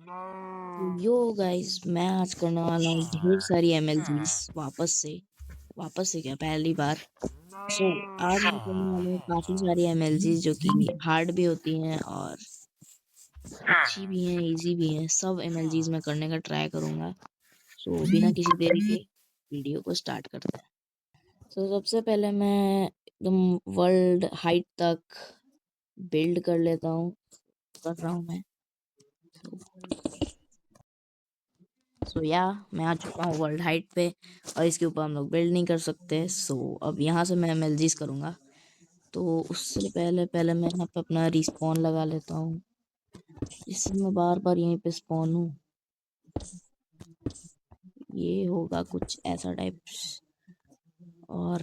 Yo guys, मैं आज करने वाला हूँ ढेर सारी एमएलजीज वापस से क्या पहली बार। आज मैं करने वाला हूँ काफी सारी एमएलजीज जो कि हार्ड भी होती हैं और अच्छी भी हैं, इजी भी हैं। सब एमएलजीज मैं करने का ट्राई करूँगा। बिना किसी देरी के वीडियो को स्टार्ट करते हैं। सबसे पहले मैं एकदम वर्ल्ड हाइट तक बिल्ड कर लेता हूँ, कर रहा हूँ मैं। मैं आ चुका हूँ वर्ल्ड हाइट पे और इसके ऊपर हम लोग बिल्ड नहीं कर सकते। अब यहाँ से मैं एमएलजीज करूँगा। तो उससे पहले पहले मैं यहाँ पे अपना रिस्पॉन लगा लेता हूँ, इससे मैं बार बार यहीं पे स्पॉन हूँ। ये होगा कुछ ऐसा टाइप्स और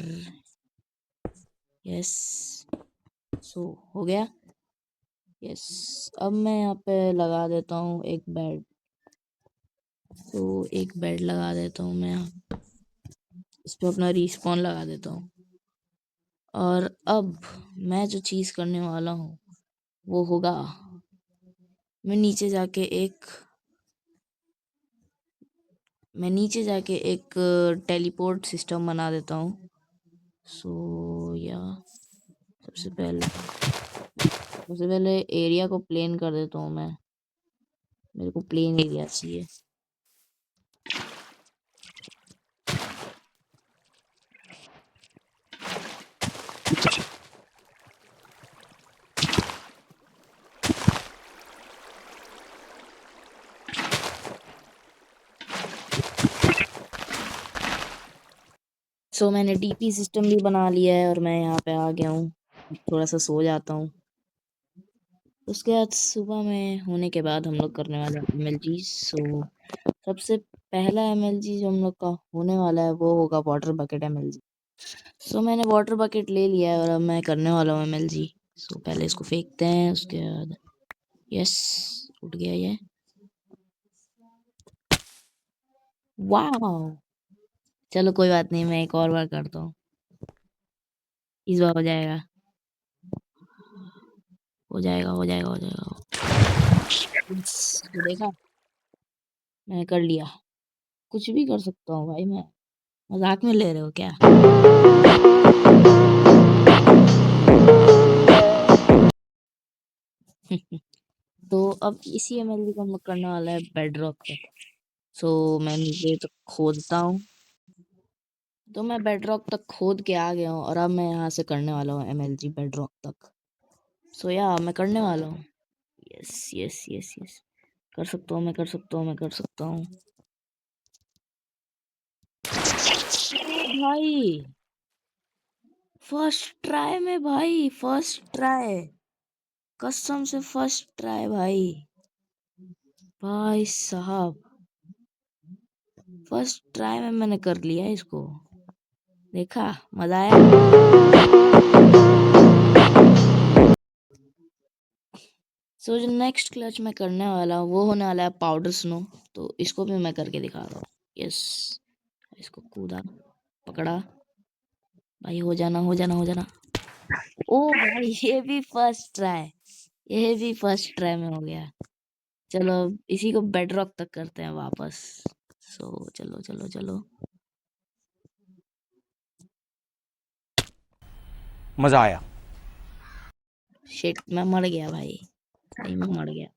यस, हो गया। यस, अब मैं यहाँ पे लगा देता हूँ एक बेड। एक बेड लगा देता हूँ मैं यहाँ, इस पे अपना रिस्पॉन लगा देता हूँ। और अब मैं जो चीज़ करने वाला हूँ वो होगा, मैं नीचे जाके एक टेलीपोर्ट सिस्टम बना देता हूँ। सबसे पहले एरिया को प्लेन कर देता हूँ मैं। मेरे को प्लेन एरिया चाहिए। मैंने डीपी सिस्टम भी बना लिया है और मैं यहाँ पे आ गया हूँ। थोड़ा सा सो जाता हूँ। उसके बाद सुबह में होने के बाद हम लोग करने वाले एमएलजी। सबसे पहला एमएलजी जो हम लोग का होने वाला है वो होगा वाटर बकेट एमएलजी। मैंने वाटर बकेट ले लिया है और अब मैं करने वाला हूँ एमएलजी। पहले इसको फेंकते हैं, उसके बाद यस, उठ गया ये। वाह, चलो कोई बात नहीं, मैं एक और बार करता हूँ। इस बार हो जाएगा, हो जाएगा, हो जाएगा, हो जाएगा। देखा, मैंने कर लिया। कुछ भी कर सकता हूँ भाई, मैं मजाक में ले रहे हो क्या? तो अब इसी एमएलजी को हम लोग करने वाला है बेडरॉक तक। मैं नीचे तक खोदता हूँ। तो मैं बेडरॉक तक खोद के आ गया हूँ और अब मैं यहाँ से करने वाला हूँ एमएलजी बेडरॉक तक। मैं करने वाला हूँ। यस यस यस यस, कर सकता हूँ, मैं कर सकता हूँ, मैं कर सकता हूँ भाई। फर्स्ट ट्राई में भाई, फर्स्ट ट्राई, कसम से फर्स्ट ट्राई भाई साहब, फर्स्ट ट्राई में मैंने कर लिया इसको। देखा, मजा आया। जो नेक्स्ट क्लच मैं करने वाला हूँ वो होने वाला है पाउडर स्नो। तो इसको भी मैं करके दिखा रहा हूँ। यस, इसको कूदा, पकड़ा भाई, हो जाना, हो जाना, हो जाना। ओ भाई, ये भी फर्स्ट ट्राई में हो गया। चलो अब इसी को बेडरॉक तक करते हैं वापस। चलो चलो चलो, मजा आया। शिट, मैं मर गया भाई, सही में मर गया।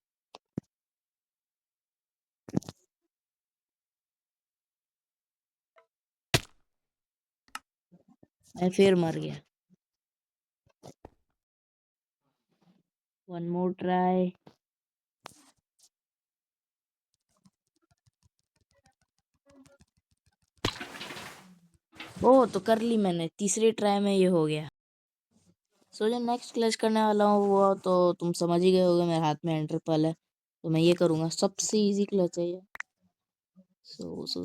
मैं फिर मर गया। One more try. ओ, तो कर ली मैंने, तीसरी ट्राई में ये हो गया। जो नेक्स्ट क्लच करने वाला हूँ वो तो तुम समझ ही गए होगे, मेरे हाथ में एंटर पल है तो मैं ये करूँगा। सबसे इजी क्लच है ये। सो सो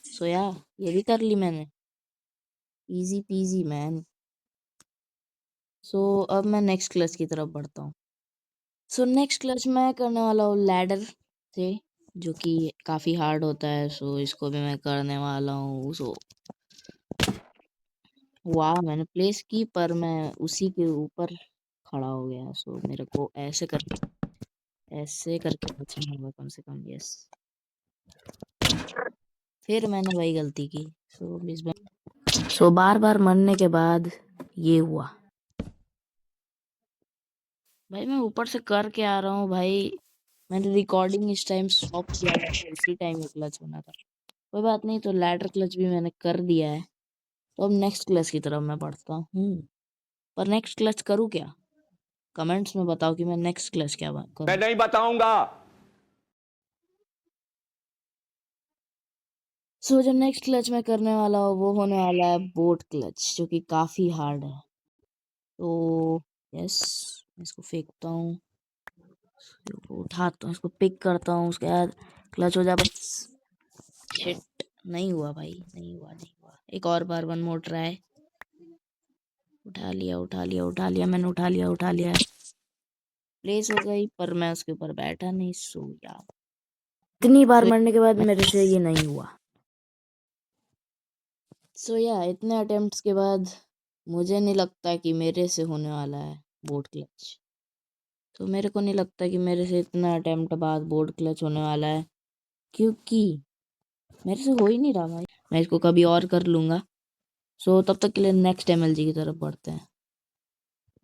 सो ये भी कर ली मैंने, इजी पीजी मैन। अब मैं नेक्स्ट क्लच की तरफ बढ़ता हूँ। नेक्स्ट क्लच मैं करने वाला हूँ लैडर से, जो कि काफ़ी हार्ड होता है। इसको भी मैं करने वाला हूँ। वाह, मैंने प्लेस की पर मैं उसी के ऊपर खड़ा हो गया। मेरे को ऐसे करके बचना होगा कम से कम। यस, फिर मैंने वही गलती की। सो बार बार मरने के बाद ये हुआ। भाई मैं ऊपर से करके आ रहा हूँ भाई। मैंने रिकॉर्डिंग इस टाइम स्टॉप किया था, तो उसी टाइम में क्लच होना था। कोई बात नहीं, तो लैडर क्लच भी मैंने कर दिया है। तो अब नेक्स्ट क्लच की तरफ मैं बढ़ता हूँ। पर नेक्स्ट क्लच करूँ क्या? कमेंट्स में बताओ कि मैं नेक्स्ट क्लच क्या करूँ। मैं नहीं बताऊंगा। सो जो नेक्स्ट क्लच मैं करने वाला हूँ वो होने वाला है बोट क्लच, जो कि काफी हार्ड है। तो यस, इसको फेंकता हूँ, उठाता हूँ, इसको पिक करता हूँ, उसके बाद क्लच हो जाए बस। शिट, नहीं हुआ भाई, नहीं हुआ, नहीं हुआ। एक और बार, वन मोर ट्राई। उठा लिया, उठा लिया, उठा लिया, मैंने उठा लिया, उठा लिया। प्लेस हो गई, पर मैं उसके ऊपर बैठा नहीं। सो यार, इतनी बार मरने के बाद मेरे से ये नहीं हुआ। सो या इतने अटेम्प्ट्स के बाद मुझे नहीं लगता कि मेरे से होने वाला है बोट क्लच। तो मेरे को नहीं लगता कि मेरे से इतना अटेम्प्ट बाद बोट क्लच होने वाला है, क्योंकि मेरे से हो ही नहीं रहा भाई। मैं इसको कभी और कर लूँगा। सो तब तक के लिए नेक्स्ट एमएलजी की तरफ बढ़ते हैं।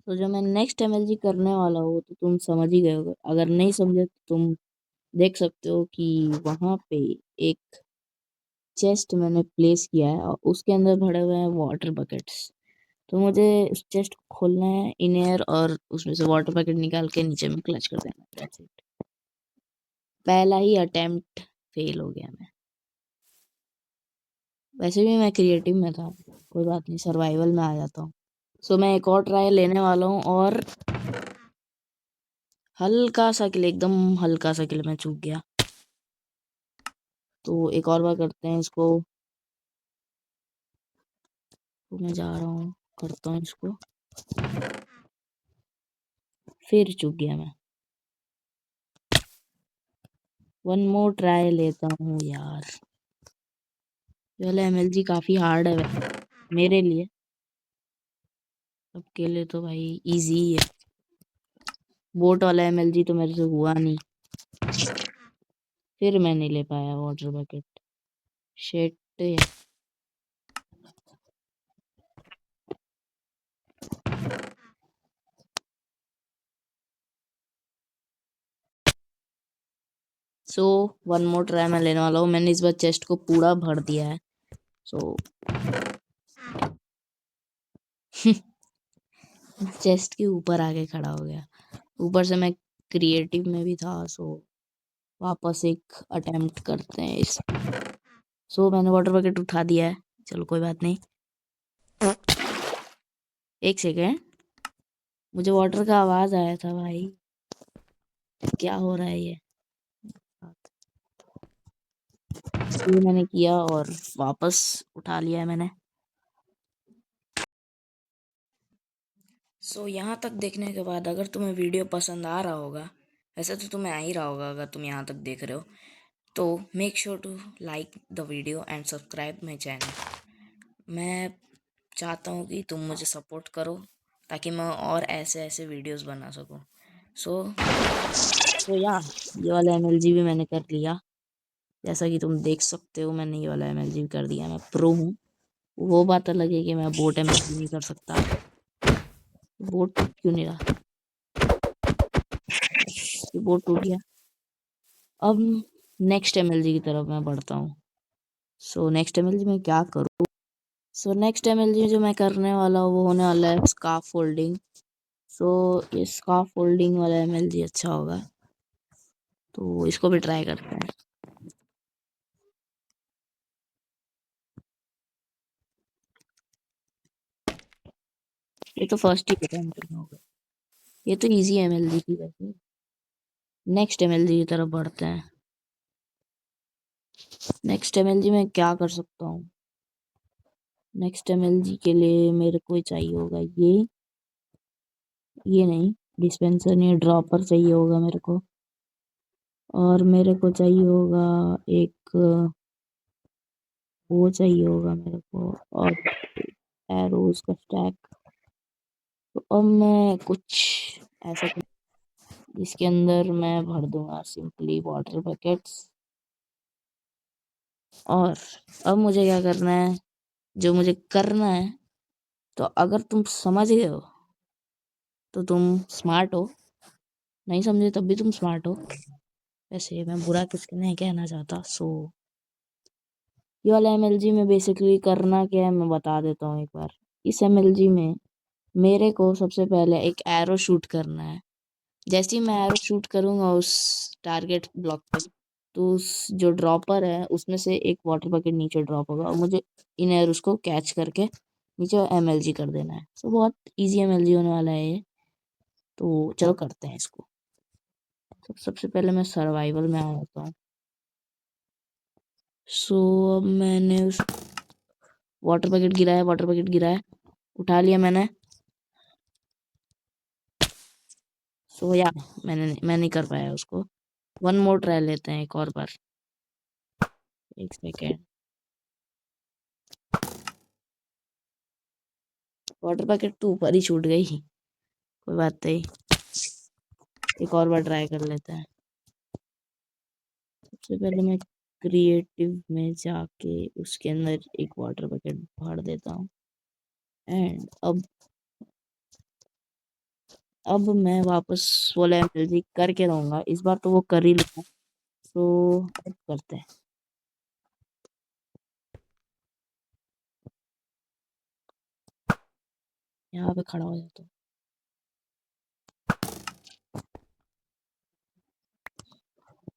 तो जो मैं नेक्स्ट एमएलजी करने वाला हूँ तो तुम समझ ही गए होगे। अगर नहीं समझे तो तुम देख सकते हो कि वहाँ पे एक चेस्ट मैंने प्लेस किया है और उसके अंदर भरे हुए हैं वाटर बकेट्स। तो मुझे उस चेस्ट को खोलना है इन एयर और उसमें से वाटर बकेट निकाल के नीचे में क्लच कर देना। That's it. पहला ही अटेम्प्ट फेल हो गया मैं। वैसे भी मैं क्रिएटिव में था, कोई बात नहीं, सर्वाइवल में आ जाता हूँ। सो मैं एक और ट्राई लेने वाला हूँ और हल्का सा किल, एकदम हल्का सा किल मैं चूक गया। तो एक और बार करते हैं इसको। तो मैं जा रहा हूँ, करता हूँ इसको, फिर चूक गया मैं। वन मोर ट्राई लेता हूँ यार। ये वाला एमएलजी काफी हार्ड है मेरे लिए। सबके लिए तो भाई इजी ही है। बोट वाला एमएलजी तो मेरे से हुआ नहीं, फिर मैं नहीं ले पाया water bucket. Shit. So one more try मैं लेने वाला हूँ। मैंने इस बार चेस्ट को पूरा भर दिया है। सो चेस्ट के ऊपर आके खड़ा हो गया। ऊपर से मैं क्रिएटिव में भी था। सो वापस एक अटेम्प्ट करते हैं इस। सो मैंने वाटर बकेट उठा दिया है। चलो कोई बात नहीं। एक सेकेंड, मुझे वाटर का आवाज आया था भाई। क्या हो रहा है ये मैंने किया और वापस उठा लिया है मैंने। सो यहाँ तक देखने के बाद अगर तुम्हें वीडियो पसंद आ रहा होगा, वैसे तो तुम्हें आ ही रहा होगा अगर तुम यहाँ तक देख रहे हो, तो make sure to like the video and subscribe my channel. मैं चाहता हूँ कि तुम मुझे सपोर्ट करो ताकि मैं और ऐसे ऐसे वीडियोस बना सकूँ। सो या ये वाला एमएलजी भी मैंने कर लिया। जैसा कि तुम देख सकते हो, मैंने ये वाला एमएलजी भी कर दिया। मैं प्रो हूँ। वो बात अलग है कि मैं बोट एमएलजी नहीं कर सकता। बोट क्यों नहीं रहा? ये बोट टूट गया। अब नेक्स्ट एमएलजी की तरफ मैं बढ़ता हूँ। सो नेक्स्ट एमएलजी में क्या करूँ? सो नेक्स्ट एमएलजी जो मैं करने वाला हूँ वो होने वाला है स्कार्फ फोल्डिंग। सो ये स्कार्फ फोल्डिंग वाला एमएलजी अच्छा होगा, तो इसको भी ट्राई करते हैं। ये तो फर्स्ट ही अटेम्प्ट में होगा। ये तो इजी एमएलजी थी वैसे। नेक्स्ट एमएलजी की तरफ बढ़ते हैं। नेक्स्ट एमएलजी में क्या कर सकता हूँ? नेक्स्ट एमएलजी के लिए मेरे को चाहिए होगा ये नहीं, डिस्पेंसर नहीं, ड्रॉपर चाहिए होगा मेरे को। और मेरे को चाहिए होगा एक वो चाहिए होगा मेरे को, और एरोज का स्टैक। तो अब मैं कुछ ऐसा इसके अंदर मैं भर दूंगा सिंपली वाटर बकेट्स। और अब मुझे क्या करना है, जो मुझे करना है, तो अगर तुम समझ गए हो तो तुम स्मार्ट हो, नहीं समझे तब भी तुम स्मार्ट हो। वैसे मैं बुरा किसके नहीं कहना चाहता। सो ये वाला एमएलजी में बेसिकली करना क्या है मैं बता देता हूँ एक बार। इस एमएलजी में मेरे को सबसे पहले एक एरो शूट करना है। जैसे ही मैं एरो शूट करूंगा उस टारगेट ब्लॉक पर, तो उस जो ड्रॉपर है उसमें से एक वाटर बकेट नीचे ड्रॉप होगा और मुझे इन एरोस को कैच करके नीचे एमएलजी कर देना है। सो बहुत इजी एमएलजी होने वाला है ये। तो चलो करते हैं इसको। सबसे पहले मैं सर्वाइवल में आ जाता हूँ। सो अब मैंने उस वाटर बकेट गिराया, वाटर बकेट गिराया, उठा लिया मैंने। सो या मैं नहीं कर पाया उसको। वन मोर ट्राई लेते हैं एक और बार। एक सेकेंड। वाटर बकेट तो ऊपर ही छूट गई, कोई बात नहीं, एक और बार ट्राई कर लेते हैं। सबसे पहले मैं क्रिएटिव में जाके उसके अंदर एक वाटर बकेट भर देता हूँ। एंड अब मैं वापस वाला एमएलजी करके रहूंगा, इस बार तो वो कर ही लूंगा। तो करते हैं, यहाँ पे खड़ा हो जाता हूँ।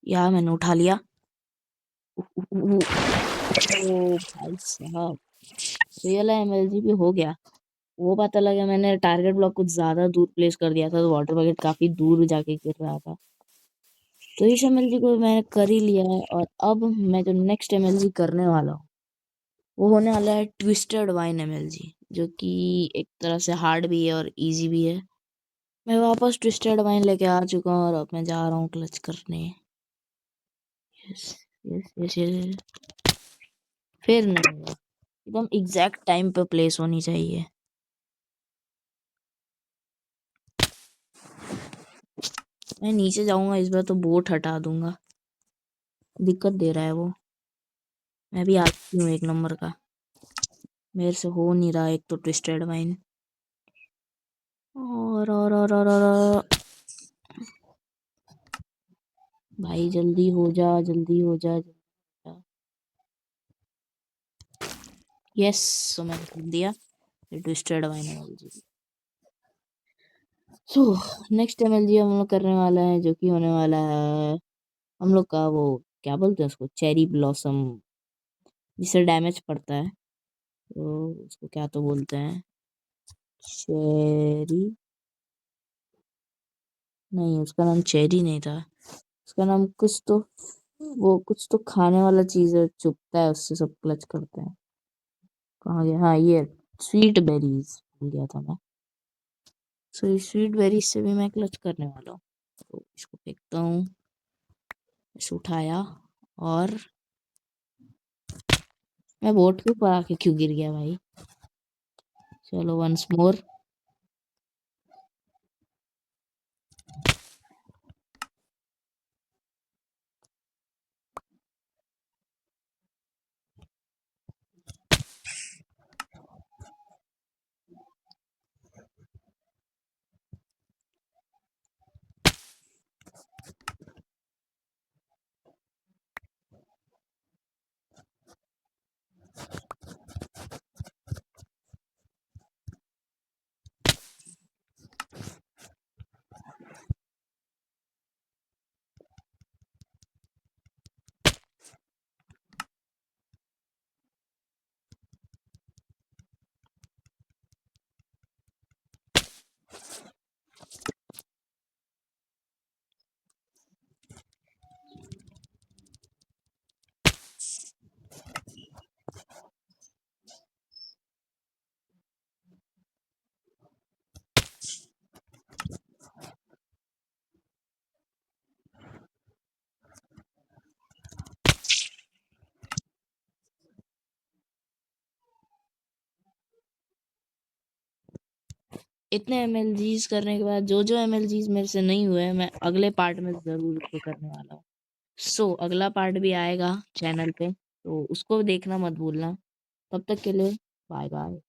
यहाँ मैंने उठा लिया। ओ भाई साहब, रियल एमएलजी भी हो गया। वो पता लगा मैंने टारगेट ब्लॉक कुछ ज्यादा दूर प्लेस कर दिया था, तो वाटर बकेट काफी दूर जाके गिर रहा था। तो इस एमएलजी को मैंने कर ही लिया है। और अब मैं जो नेक्स्ट एमएलजी करने वाला हूँ वो होने वाला है ट्विस्टेड वाइन एमएलजी, जो कि एक तरह से हार्ड भी है और इजी भी है। मैं वापस ट्विस्टेड वाइन लेके आ चुका हूँ और अब मैं जा रहा हूँ क्लच करने। Yes yes yes yes. फिर नहीं, एकदम एग्जैक्ट टाइम पे प्लेस होनी चाहिए। मैं नीचे जाऊंगा इस बार तो बोट हटा दूंगा, दिक्कत दे रहा है वो। मैं भी आती हूँ एक नंबर का, मेरे से हो नहीं रहा एक तो ट्विस्टेड वाइन। और भाई जल्दी हो जा, जल्दी हो जा, जल्दी हो जा। यस, सो मैंने कर दिया twisted wine MLG. So next MLG हम लोग करने वाला है, जो कि होने वाला है हम लोग का वो, क्या बोलते हैं उसको, चेरी ब्लॉसम, जिससे डैमेज पड़ता है। तो उसको क्या तो बोलते हैं, चेरी, नहीं उसका नाम चेरी नहीं था, उसका नाम कुछ तो, वो कुछ तो खाने वाला चीज है, चुपता है उससे सब क्लच करते हैं। कहाँ गया, हाँ ये स्वीट बेरीज भूल गया था मैं। सो इस स्वीट बेरीज से भी मैं क्लच करने वाला हूँ। तो इसको फेंकता हूँ, इसे उठाया, और मैं बोट के ऊपर आके क्यों गिर गया भाई। चलो वंस मोर। इतने एमएलजीस करने के बाद जो एमएलजीस मेरे से नहीं हुए मैं अगले पार्ट में ज़रूर उसको करने वाला हूँ। सो अगला पार्ट भी आएगा चैनल पे, तो उसको देखना मत भूलना। तब तक के लिए बाय बाय।